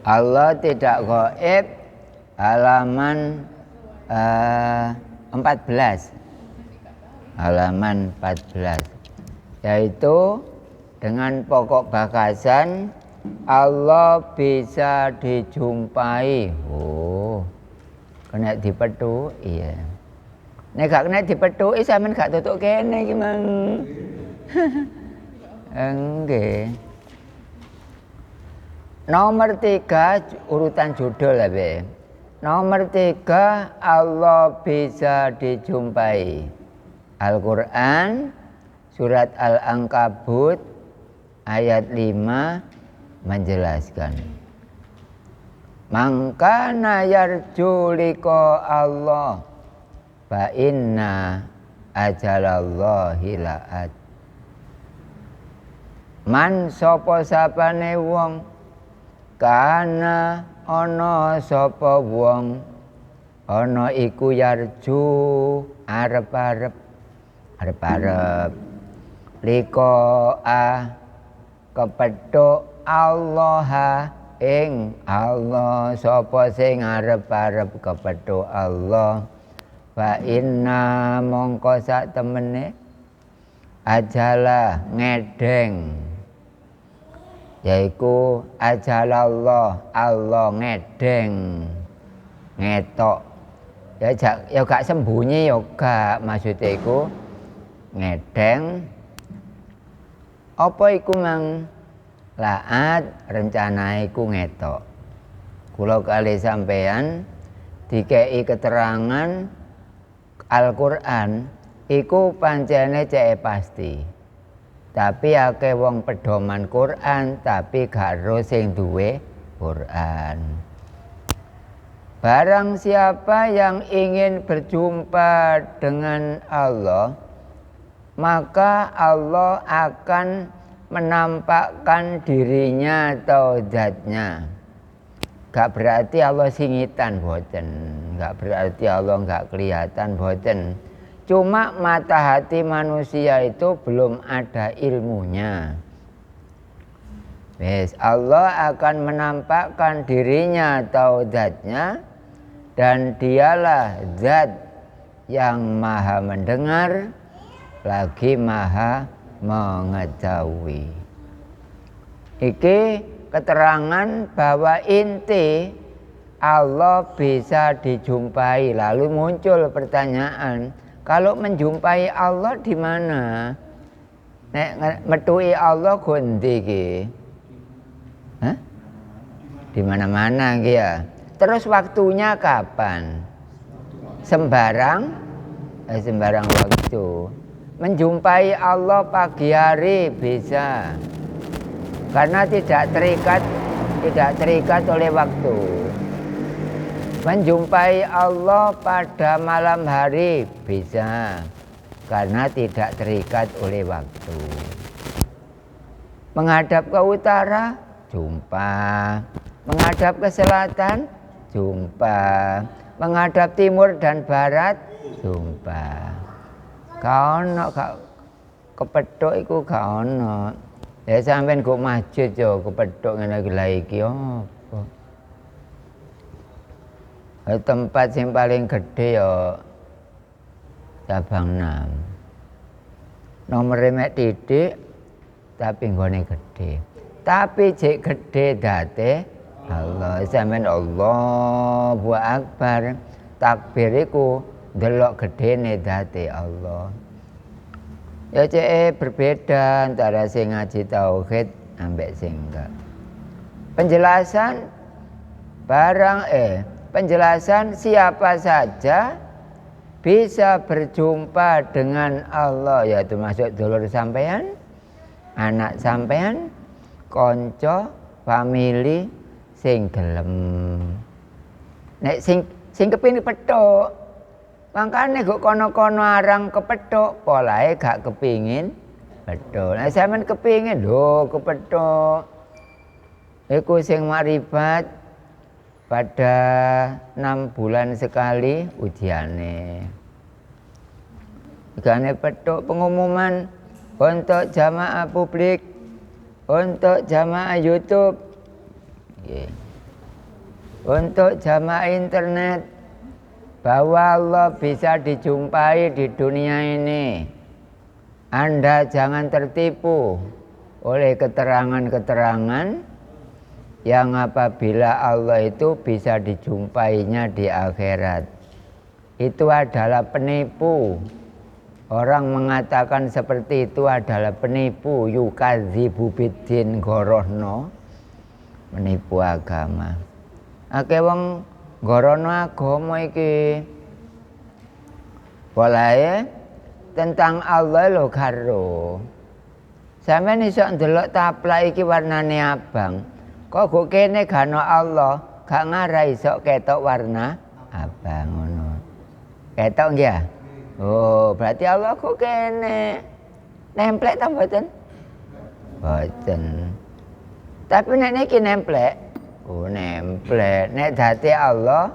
Allah tidak gaib, halaman 14. Halaman 14. Yaitu dengan pokok bakasan Allah bisa dijumpai. Oh, kena dipethu, iya. Nek gak kena dipethuki sampean gak tutuk kene iki mang. Nggih. Nomor 3 urutan judul ya, Be. Nomor 3 Allah bisa dijumpai. Al-Qur'an surat Al-Ankabut ayat 5 menjelaskan. Mangkana yarju liqa Allah fa inna ajalallahi la'at. Man sapa sapane wong kana ana sapa wong ana iku yarju arep-arep liqa kepethuk Allah ing Allah. Sapa sing arep-arep kepethuk Allah fa inna mongko sak temene ajala ngedeng, yaiku ajalallah Allah ngedeng ngetok ya gak sembunyi ya gak, maksudnya iku ngedeng apa iku mang laat rencana iku ngetok. Kula kali sampean dikei keterangan Al-Qur'an iku pancene cek pasti. Tapi akeh wong pedoman Quran tapi gak ero sing duwe Quran. Barang siapa yang ingin berjumpa dengan Allah, maka Allah akan menampakkan dirinya atau zatnya. Gak berarti Allah singitan boten, gak berarti Allah gak kelihatan boten. Cuma mata hati manusia itu belum ada ilmunya. Yes, Allah akan menampakkan dirinya atau zatnya, dan dialah zat yang maha mendengar lagi maha mengetahui. Iki keterangan bahwa inti Allah bisa dijumpai. Lalu muncul pertanyaan, kalau menjumpai Allah di mana? Nek metui Allah gondi iki. Hah? Di mana-mana iki ya. Terus waktunya kapan? Sembarang waktu. Menjumpai Allah pagi hari bisa. Karena tidak terikat oleh waktu. Menjumpai Allah pada malam hari bisa, karena tidak terikat oleh waktu. Menghadap ke utara, jumpa. Menghadap ke selatan, jumpa. Menghadap timur dan barat, jumpa. Kaono kepethuk iku kaono. Ya sampean kok masjid yo kepethuk ngene iki apa? Tempat yang paling gede ya cabang 6. Nomere mek titik tapi nggone gede. Tapi jek gede date Allah. Sampeyan Allahu Akbar. Takbir iku ndelok gedene date Allah. Ya cek berbeda antara sing ngaji tauhid ambek sing enggak. Penjelasan siapa saja bisa berjumpa dengan Allah, ya termasuk dulur sampean, anak sampean, konco, famili sing gelem. Nek sing kepengin pethuk, mangkane kok kono-kono arang kepethuk, polahe gak kepingin pethuk. Nek sampean kepingin lho kepethuk, iku sing maribat pada 6 bulan sekali ujiane. Gane pethuk pengumuman untuk jamaah publik, untuk jamaah YouTube. untuk jamaah internet bahwa Allah bisa dijumpai di dunia ini. Anda jangan tertipu oleh keterangan-keterangan yang apabila Allah itu bisa dijumpainya di akhirat. Itu adalah penipu. Orang mengatakan seperti itu adalah penipu. Yukadzibu biddin gorohno, menipu agama. Akeh wong gorono agama iki. Polahe tentang Allah lho karo. Sampeyan iso ndelok taplak iki warnane abang. Kok kene gak ana Allah, gak ngarai iso ketok warna abang ngono. Ketok nggih ya? Oh, berarti Allah kok kene. Nemplek ta mboten? Mboten. Tapi nek niki nemplek, oh nemplek. Nek dadi Allah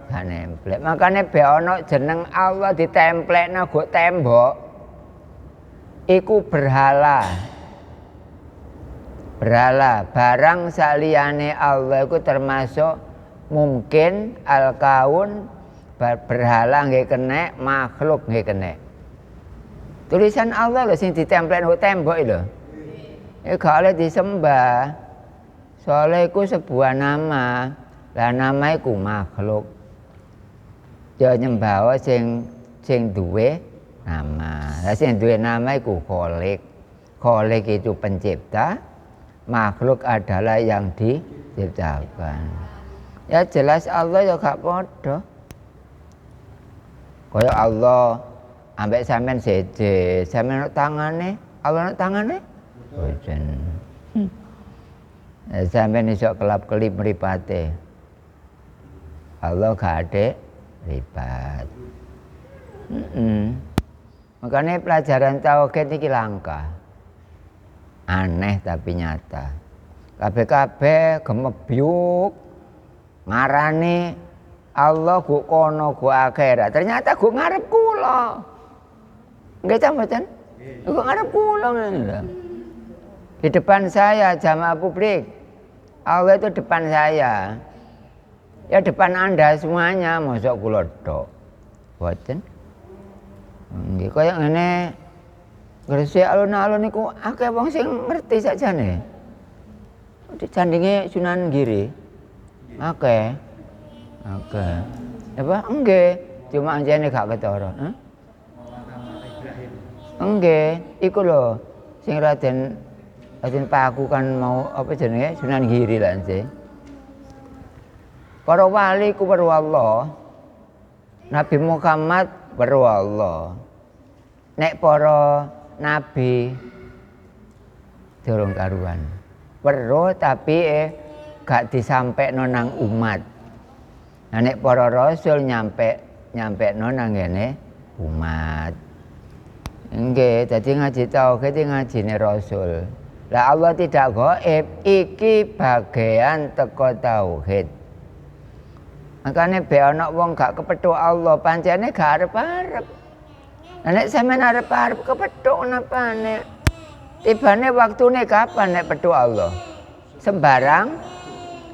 gak nemplek. Makane be ana jeneng Allah ditemplekna go tembok. Iku berhala. Berhala, barang saliyane Allah iku termasuk mungkin al-kaun, berhala nggih kena, makhluk nggih kena. Tulisan Allah lho sing ditemplek nang tembok lho. Iku gak oleh disembah. Soale iku sebuah nama. Lah nama iku makhluk. Ya nyembah sing duwe nama. Lah sing duwe nama iku Khalik. Khalik itu pencipta, makhluk adalah yang diciptakan. Ya jelas Allah ya gak padha. Kaya Allah ambek sampean seje, sampean nek tangane, Allah nek tangane boten. Sampean iso kelap-kelip mripate. Allah gak ada ribat. Makanya pelajaran tauhid iki langka. Aneh tapi nyata. Kabeh-kabeh gemebyuk ngarani Allah gu kono gu akhirat. Ternyata gu ngarep kula. Nggih ta mboten? Gu ngarep kula ngene lho. Di depan saya jamaah publik. Allah itu depan saya. Ya depan Anda semuanya, mosok kula tok. Mboten. Nggih kaya ngene. Gresik alun-alun niku akeh wong sing ngerti sakjane. Dicandinge Sunan Giri. Akeh. Apa? Nggih, cuma anjene gak ketara. Nggih, iku lho sing Raden Paku kan mau apa jenenge Sunan Giri lah sih. Para wali ku weruh Allah. Nabi Muhammad weruh Allah. Nek para nabi durung karuan. Weruh tapi gak disampekno nang umat. Nah nek para rasul nyampekno nang ngene umat. Nggih, dadi ngaji tauhid ngajine rasul. Lah Allah tidak gaib, iki bagian teko tauhid. Makane be ana wong gak kepethuk Allah, pancene gak arep-arep. Lah nek sampean arep-arep kepethuk napane? Tibane waktune kapan nek pethuk Allah? Sembarang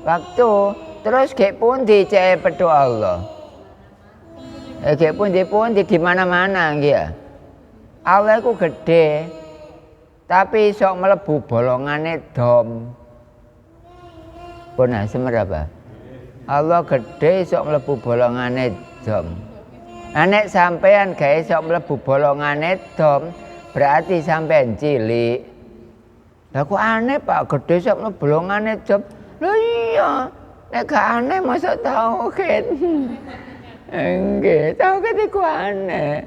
waktu. Terus gek pundi cek pethuk Allah? Gek pundi di mana-mana nggih. Allah iku gedhe. Tapi iso mlebu bolongane dom. Pun semerapa? Allah gedhe iso mlebu bolongane dom. Nek sampean gawe iso mlebu bolongane dom, berarti sampean cilik. Lah kok aneh Pak, gedhe iso mlebu bolongane dom. Lho iya, nek gak aneh mosok tauhid. Nggih, tauhid iku aneh.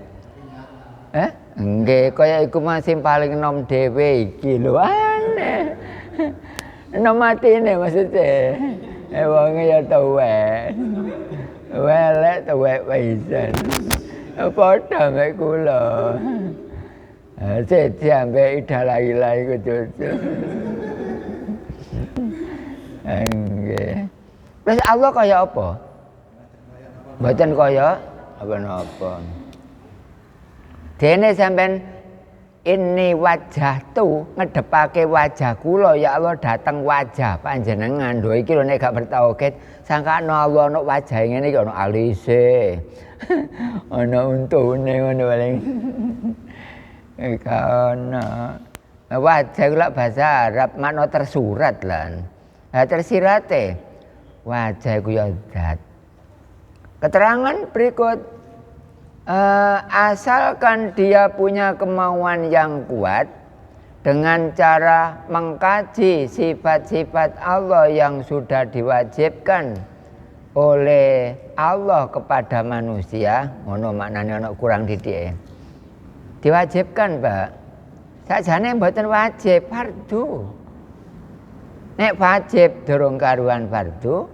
Nggih, kaya iku masih paling nom dhewe iki lho aneh. Nom matine maksudnya. Wonge ya tuwek. Welek tuwek pisan. Padha mek kula. Sedi ambek idalah-ilah iku dudu. Nggih. Terus Allah kaya apa? Mboten kaya apa-apa. Dene sampean ini wajah tu ngedepake wajah kula ya Allah dateng wajah panjenengan. Lho iki lho nek gak bertauhid sangkano Allah ana wajah ngene iki ana alise. Ana untune ngono paling. Kana wajah kula bahasa Arab makna tersurat lan. Lah tersirate wajah ku ya zat. Keterangan berikut asalkan dia punya kemauan yang kuat dengan cara mengkaji sifat-sifat Allah yang sudah diwajibkan oleh Allah kepada manusia, ngono maknane ana kurang didik. Diwajibkan, Pak. Sakjane mboten wajib, fardu. Nek wajib durung karuan fardu,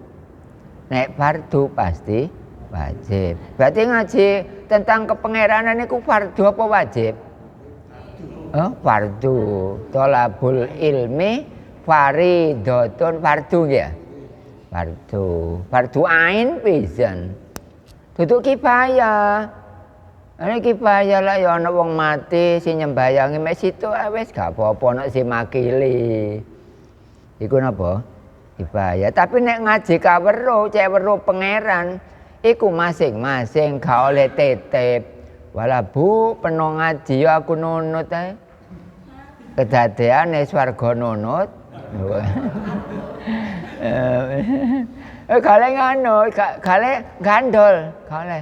nek fardu pasti wajib. Berarti ngaji tentang kepengeranan itu fardu apa wajib? Fardu. Thalabul ilmi fardhatun, fardu ya. Fardu ain pisan. Dudu kifayah. Ana kifayah lah ya ana wong mati sing nyembayangi mek situ wis gak apa-apa nek sing makili. Iku napa? Kifayah. Tapi nek ngaji kaweruh, cek weruh pangeran iku masing-masing gak oleh titip. Wala Bu, peno ngaji ya aku nunut ae. Kedadeane swarga nunut. Kale ngono, kale gandol, kale.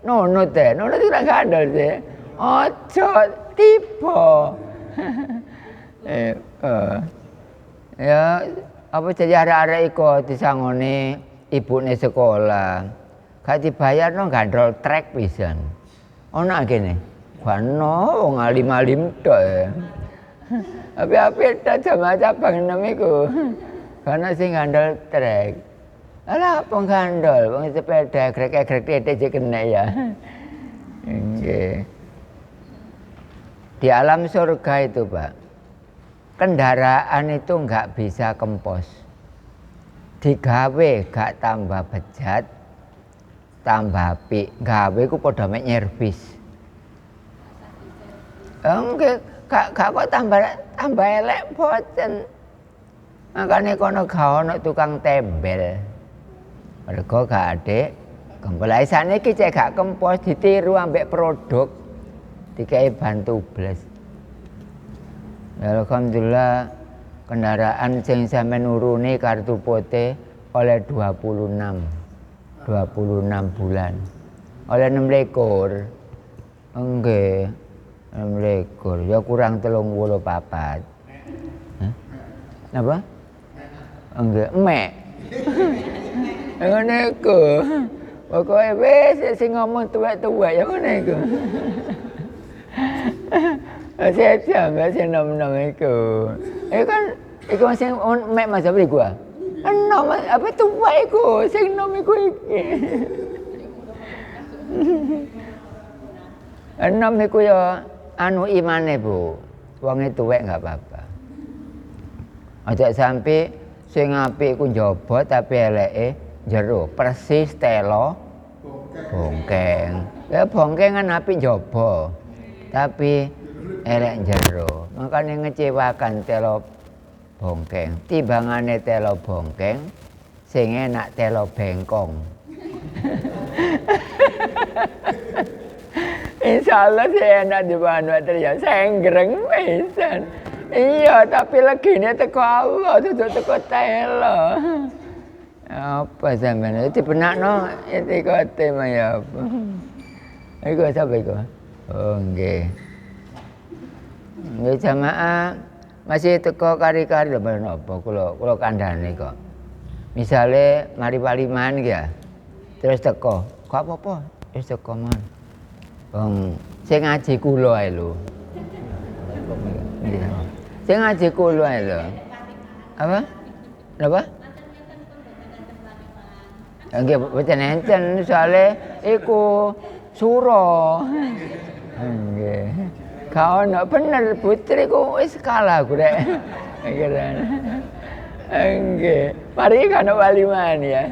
Nunut ae, nunut ora gandol sih. Aja tiba. Ya, apa jadi arek-arek iku disangoni ibune sekolah. Gak dibayar no gandol trek pisan. Ana kene. Wano wong alim-alim tok. Api-api ta jamaah cabang enem iku. Karena sing gandol trek. Alah apa gandol, wong sepeda grek-grek titik kena ya. Nggih. Di alam surga itu, Pak. Kendaraan itu enggak bisa kempos. Digawe gak tambah bejat. Tambah apik, gawe ku padha mek nyervis. Enggak, gak kok tambah elek boten. Makane kono gak ono tukang tembel. Mergo gak adek kempel. Saniki cek gak kempos ditiru ambek produk dikai ban tubles. Ya alhamdulillah kendaraan sing sampean urune kartu putih oleh 26 bulan. Oleh 26. Nggih. 26. Ya kurang 34. Hah? Napa? Nggih, emek. Ngene iku. Pokoke wis sing ngomong tuwek-tuwek ya ngene iku. Saya enggak sih nom-nom iku. Iku sing emek Mas Abri gua. Enom apa tuwek iku sing nom iku iki. Enom iku ya anu imane, Bu. Wong tuwek enggak apa-apa. Aja sampai sing apik iku njaba tapi eleke jero, persis telo bongkeng. Ya bongkeng kan apik njaba. Tapi elek jero. Makane ngecewakan telo bongkeng. Timbangane telo bongkeng sing enak telo bengkong. Insyaallah sih enak di Banten ya, senggreng pisan. Iya, tapi legine teko Allah, dudu teko telo. Apa sampeyan iki benakno iki tema ya apa. Iku sapa iku? Oh nggih. Nggih jamaah masih teko kari-kari lho menapa kula kandhane kok. Misale mari waliman ya. Terus teko, kok apa-apa? Wis teko man. Wong sing ngaji kula ae lho. Sing ngaji kula ae lho. Apa? Napa? Nggih boten enten soalé iku sura. Nggih. Kau nak bener putri ku wis kalah kurek. Nggih. Mari kan waliman ya.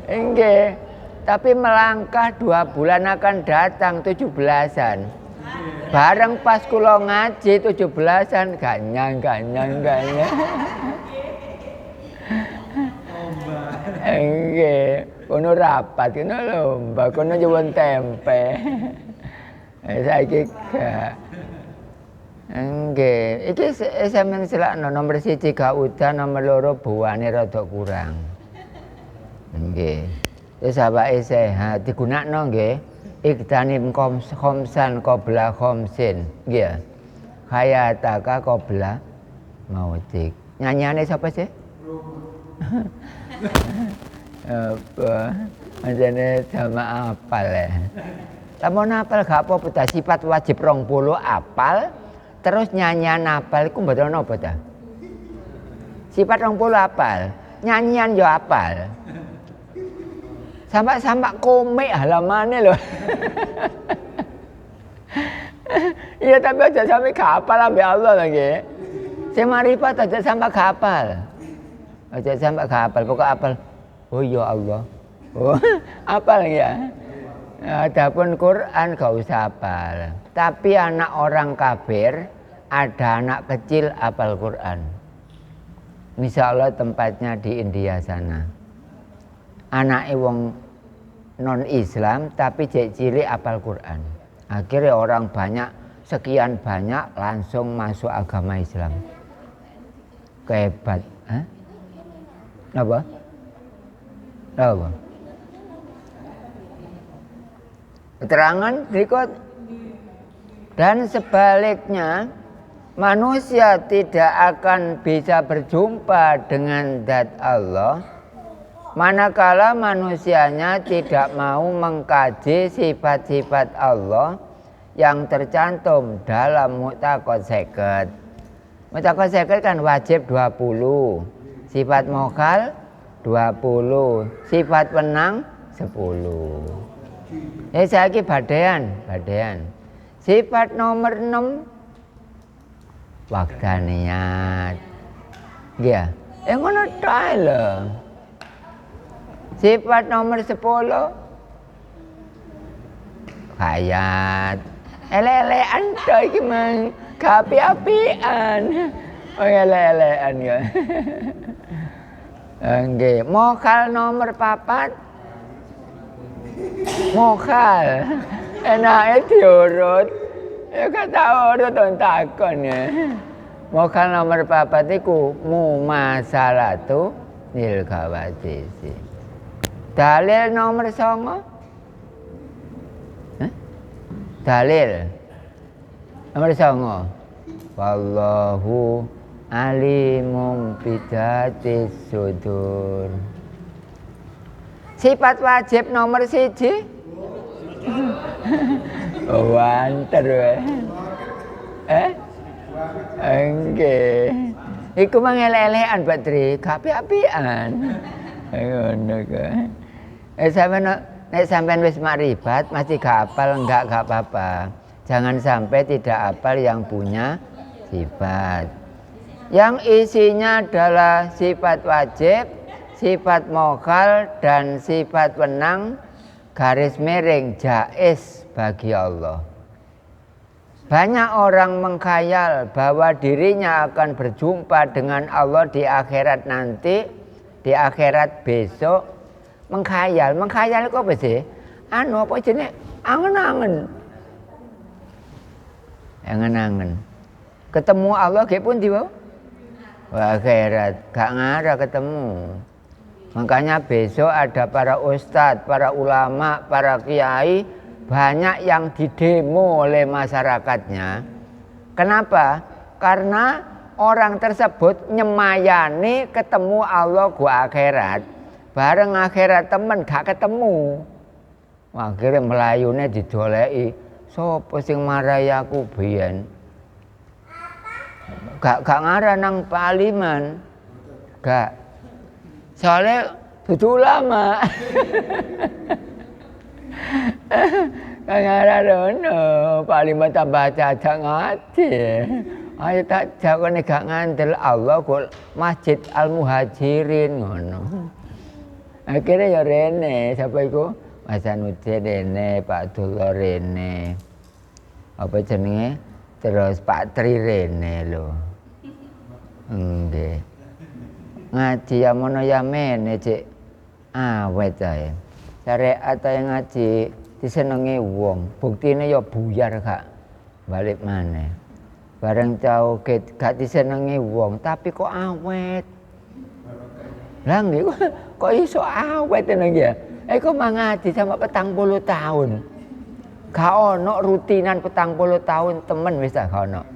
Nggih. Tapi melangkah 2 bulan akan datang 17-an. Bareng pas kula ngaji 17-an ganyang. Nggih, kono rapat kono lomba, kono nyuwun tempe. Saiki gak. Nggih, iki sampeyan selakno nomor 1 gak udan, nomor 2 buane rada kurang. Nggih. Wis awake sehat digunakno nggih. Iktanim khomsan qabla khomsin. Nggih. Hayataka qabla mautik. Nyanyiane sapa sih? Apa? Anjane jamaah apal ya. Lamun apal gak apa-apa, sifat wajib 20 apal, terus nyanyian apal iku mboten napa ta? Sifat 20 apal, nyanyian yo apal. Sampak komik halamane lho. Iya tapi aja sampe gak apal ambek Allah lho nggih. Sing marifat aja sampe gak apal. Aja sampe gak apal, pokok apal. Oh ya Allah. Oh, apal ya. Adapun Quran gak usah apal. Tapi anak orang kafir, ada anak kecil apal Quran. Insya Allah tempatnya di India sana. Anak wong non Islam tapi cek cilik apal Quran. Akhirnya orang banyak, sekian banyak langsung masuk agama Islam. Kehebat. Hah? Apa? Apa? Keterangan berikut. Dan sebaliknya, manusia tidak akan bisa berjumpa dengan zat Allah manakala manusianya tidak mau mengkaji sifat-sifat Allah yang tercantum dalam Mu'taqad 50. Mu'taqad 50 kan wajib 20, sifat mokal 20, sifat penang 10. Saiki badean. Sifat nomor 6 waqtaniyat. Nggih. Ngono tok lho. Sifat nomor 10 hayat. Ele-elean tok iki mang kapi-apian. Oh ele-elean ya. Nggih, mokal nomor 4. Mokal. Enake diurut. Ya kata urut takon ya. Mokal nomor 4 iku mumasalatu nil kawatisi. Dalil nomor 9. Dalil nomor 9. Wallahu alimum bidatis sudur. Sifat wajib nomor 1. Oh, wanter wae. Nggih. Iku mangelek-elekan Pak Tri, kapi-apian. Ngono ka. Nek sampean wis makrifat masih gak hafal enggak apa-apa. Jangan sampai tidak hafal yang punya sifat. Yang isinya adalah sifat wajib, sifat mokal dan sifat wenang garis miring jaiz bagi Allah. Banyak orang mengkhayal bahwa dirinya akan berjumpa dengan Allah di akhirat nanti, di akhirat besok. Menghayal kok apa sih? Apa jenis? Angen-angen. Ketemu Allah kayak pun tiba. Wah akhirat, gak ngarah ketemu. Makanya besok ada para ustadz, para ulama, para kiai, banyak yang didemo oleh masyarakatnya. Kenapa? Karena orang tersebut nyemayani ketemu Allah gua akhirat. Bareng akhirat temen gak ketemu. Akhirnya melayune didoleki. Sopo sing marahi aku biyen? Gak ngarah nang paliman. Gak. Soalnya dudu ulama. Gak ngarah rono. Paliman tambah caca ngati. Ayo tak jakone gak ngandel Allah kok Masjid Al-Muhajirin ngono. Akhirnya ya rene, siapa itu? Mas Hasanuddin rene, Pak Abdullah rene. apa jenenge terus Pak Tri rene lho. Nggih. Ngaji ya mono ya mene cek awet ae. Syariat ae ngaji disenengi wong. Buktine ya buyar gak balik maneh. Bareng tauhid gak disenengi wong tapi kok awet. Lah nggih kok iso awet ngono ya. Kok ngaji sampe 40 tahun. Gak ono rutinan 40 tahun temen wis gak ono.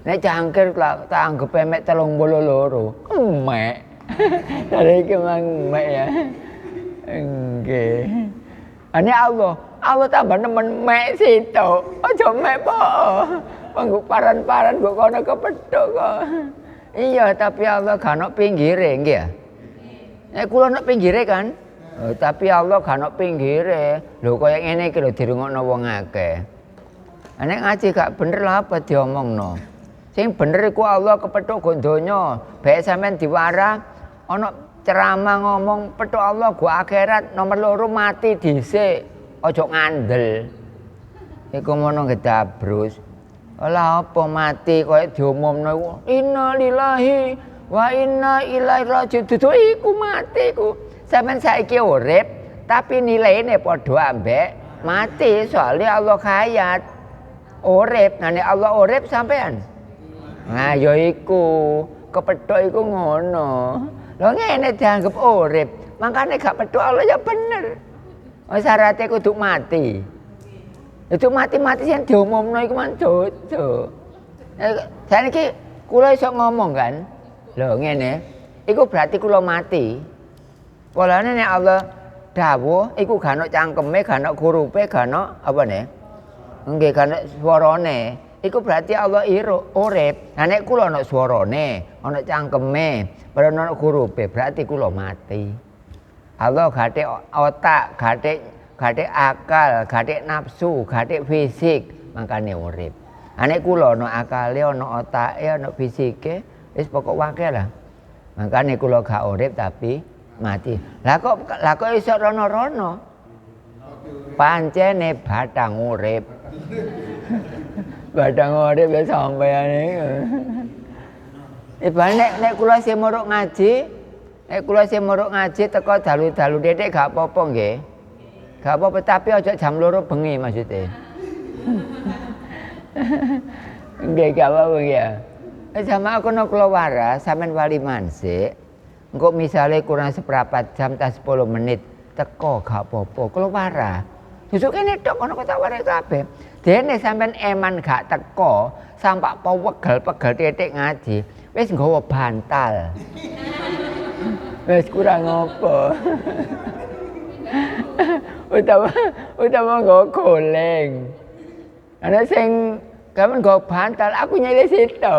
Nek cangkir tak anggap mek 32. Emek. Dari iki mang emek ya. Nggih. Ane Allah tambah nemen mek situ. Aja mek po. Panggo paran-paran kok kono kepethuk kok. Iya, tapi Allah gak ono pinggire nggih ya. Nek kula nek pinggire kan. Tapi Allah gak ono pinggire. Lho kaya ngene iki lho dirungokno wong akeh. Nek ngaji gak bener lah apa diomongno. Sing bener iku Allah kepethuk go donya. Bae sampean diwara ana ceramah ngomong pethuk Allah go akhirat nomor 2 mati dhisik. Aja ngandel. Iku mono gedabrus. Lah apa mati koyo diumumno iku inna lillahi wa inna ilaihi raji'un. Dudu iku mati iku. Sampeyan saiki urip tapi nilaine padha ambek mati soalnya Allah hayat. Urip, nek Allah urip sampean. Nah ya iku kepethuk iku ngono. Lho ngene dianggep urip. Makane gak pethuk Allah ya bener. Wis syaraté kudu mati. Itu mati-mati sing diumumno iku man dodo. Saiki kula iso ngomong kan. Lho ngene. Iku berarti kula mati. Polane nek Allah dawuh iku gak ono cangkeme, gak ono hurufe, gak ono apa ne? Nggih gak ono swarane. Iku berarti Allah urip. Nah nek kula ana swarane, ana cangkeme, ana hurufe, berarti kula mati. Allah gate otak, gate akal, gate nafsu, gate fisik, makane urip. Nah nek kula ana akale, ana otake, ana fisike, wis pokok wae lah. Makane kula gak urip tapi mati. Lah kok iso rono-rono? Pancene batang urip. Badang urip wis sampeyan iki. Nek kula sing muruk ngaji, teko dalu-dalu detik gak apa-apa nggih. Gak apa-apa tapi aja jam 2 bengi maksude. Nggih gak apa-apa ya. Sama aku nek kula waras sampean wali mansik. Engko misale kurang seprapat jam ta 10 menit teko gak apa-apa. Kula waras. Jusuk kene tok kono kok tak warai kabeh. Dene sampean eman gak teko, sampak pegel-pegel titik ngaji, wis nggawa bantal. Wis kurang apa. Utawa nggawa goleng. Ana sing gamen nggawa bantal, aku nyile situ.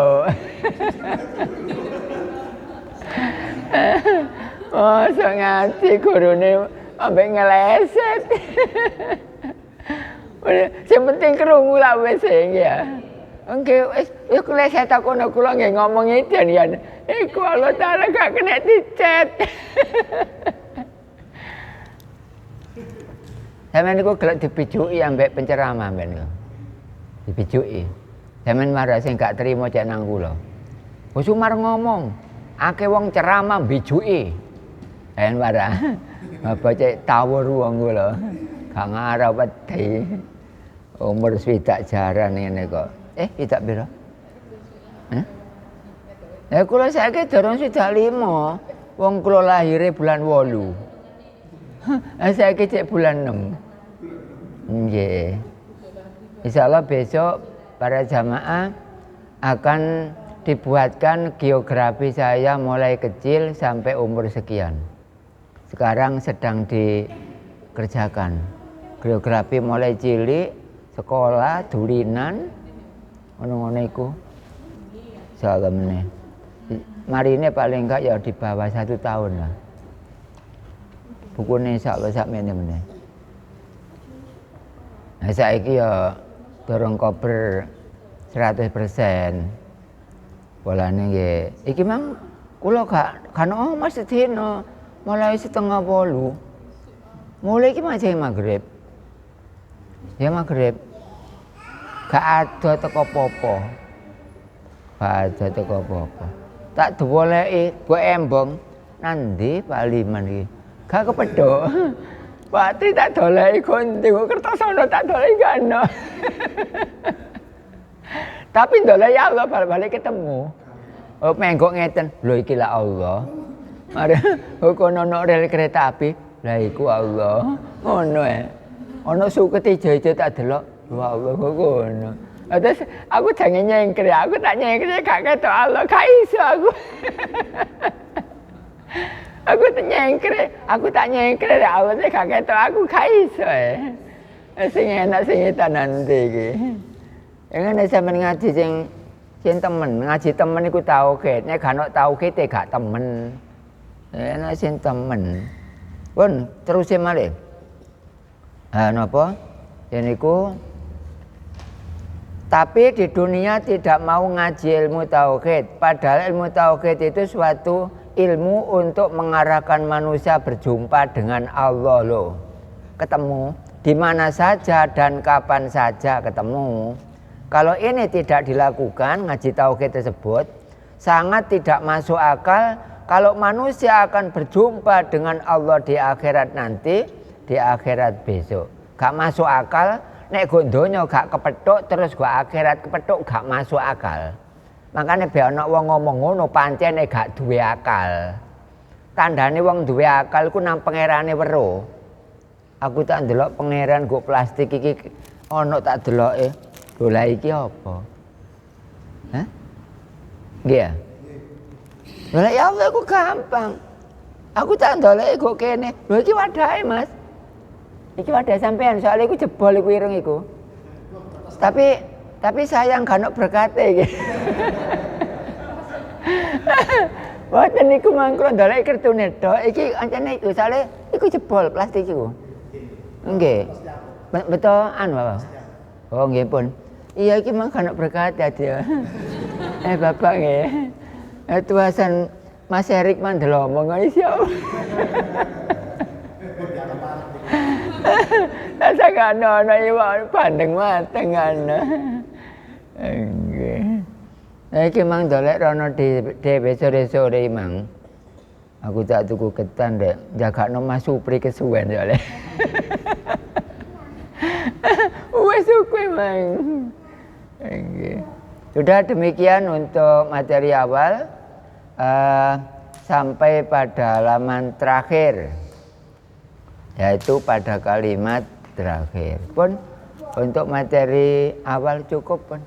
Oh, so ngaji gurune ambek ngeleset. Sing penting krungu lah wis ya. Nggih wis ngeleset aku nek kula nggih ngomong edan ya. Iku Allah Taala gak kena dicet. Sampeyan niku gelek dipijuki ambek penceramah sampeyan niku. Dipijuki. Sampeyan marah sing gak trimo cek nang kula. Wis Umar ngomong, akeh wong ceramah bijuki. En marah. Apa cek tawur wong kula. Gak ngarep wedi. Umur swidak jaran ngene kok. Swidak pira? Kula saiki durung swidak 5. Wong kula lahire bulan 8. Saiki cek bulan 6. Nggih. Insyaallah besok para jamaah akan dibuatkan geografi saya mulai kecil sampai umur sekian. Sekarang sedang dikerjakan. Geografi mulai cilik, sekolah, dulinan, ngono-ngono iku. Insyaallah meneh. Marine paling enggak ya di bawah 1 tahun lah. Bukune insyaallah sak meneh. Nah saiki ya durung kober 100%. Polane nggih. Iki mang kula gak ono Mas sedina mulai 7:30. Mulai iki macam maghrib. Ya maghrib. Gak ada teko apa-apa. Gak ada teko apa-apa. Tak diwoleki gue embong. Nandi Pak Liman iki. Gak kepethuk. Pak Tri tak doleki gunting Kertosono tak doleki gano. Tapi doleki Allah balik ketemu. Oh menggok ngeten. Lho iki lah Allah. Mari kono ono rel kereta api. Lah iku Allah. Ngono Ono suket ijo-ijo tak delok. Wah Allah ngono. Terus aku jangan nyengkre, aku tak nyengkre gak ketok Allah, gak iso aku. Aku tak nyengkre Allah gak ketok aku gak iso. Sing enak sing nanti iki. Ngene sampean ngaji sing temen, ngaji temen iku tauhid. Nek gak ono tauhid gak temen. Enak sing temen. Pun terus malih. Napa? Yeniku tapi di dunia tidak mau ngaji ilmu tauhid. Padahal ilmu tauhid itu suatu ilmu untuk mengarahkan manusia berjumpa dengan Allah loh. Ketemu di mana saja dan kapan saja ketemu. Kalau ini tidak dilakukan, ngaji tauhid tersebut sangat tidak masuk akal kalau manusia akan berjumpa dengan Allah di akhirat nanti, di akhirat besok. Gak masuk akal. Nek go donya gak kepethuk terus go akhirat kepethuk gak masuk akal. Makane be ana wong ngomong ngono pancene gak duwe akal. Tandane wong duwe akal ku nang pangerane weruh. Aku tak ndelok pangeran go plastik iki ana tak deloke. Lho la iki apa? Hah? Nggih ya? Lha ya Allah ku gampang. Aku tak ndelok go kene. Lho iki wadahe, Mas. Iki wadah sampean soalnya iku jebol iku ireng iku. Tapi sayang gak ono berkate iki. Boten niku mangkro ndolek kertune tok. Iki ancene iku soalnya iku jebol plastik iku. Nggih. Betul anu Bapak. Oh nggih pun. Iya iki mang gak ono berkate aja. Bapak nggih. Tuasan Mas Erik mandel omong ngono siapa? Rasa gak ono ya bandeng mateng ana. Nggih. Iki mang dolek rono dhewe sore-sore mang. Aku tak tuku ketan dek, jagakno Mas Supri kesuwen soalé. Wes suwe mang. Nggih. Sudah demikian untuk materi awal. Sampai pada halaman terakhir. Yaitu pada kalimat terakhir. Pun untuk materi awal cukup pun.